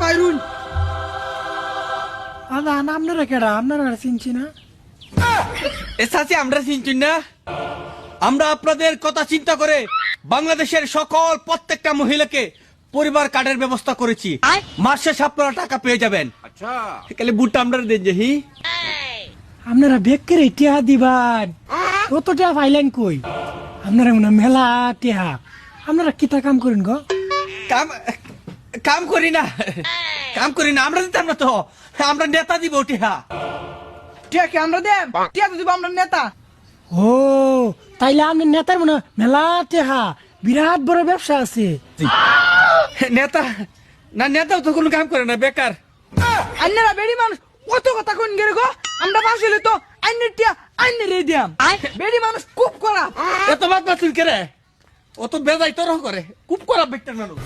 বাইরুন আপনারা কেডা আপনারা চিনছি না এসাসি আমরা চিনছি না আমরা আপনাদের কথা চিন্তা করে বাংলাদেশের সকল প্রত্যেকটা মহিলাকে পরিবার কার্ডের ব্যবস্থা করেছি মাসে আপনারা টাকা পেয়ে যাবেন আচ্ছা খালি বুটটা আমরা দেন যে হি আপনারা বেকের টিহা দিবান কত টিহা পাইলেন কই আপনারা মনে হয় মেলা টিহা আপনারা কিতা কাম করেন গো কাম কাম করি না আমরা দিতাম না তো আমরা নেতা দিব টিহা টিয়া কি আমরা দেব টিয়া তো দিব আমরা নেতা ও তাইলে আপনি নেতার মনে হয় মেলা টিহা বিরাট বড় ব্যবসা আছে নেতা না নেতাও তো কোনো কাম করে না বেকার আন্নারা বেড়ি মানুষ অত কথা কোন গেরে গো আমরা বাসলে তো আন্নের টিয়া আন্নের রে দিয়াম বেড়ি মানুষ খুব করা এত বাদ বাতুল করে ও তো বেজাই তোর করে খুব করা বেটার মানুষ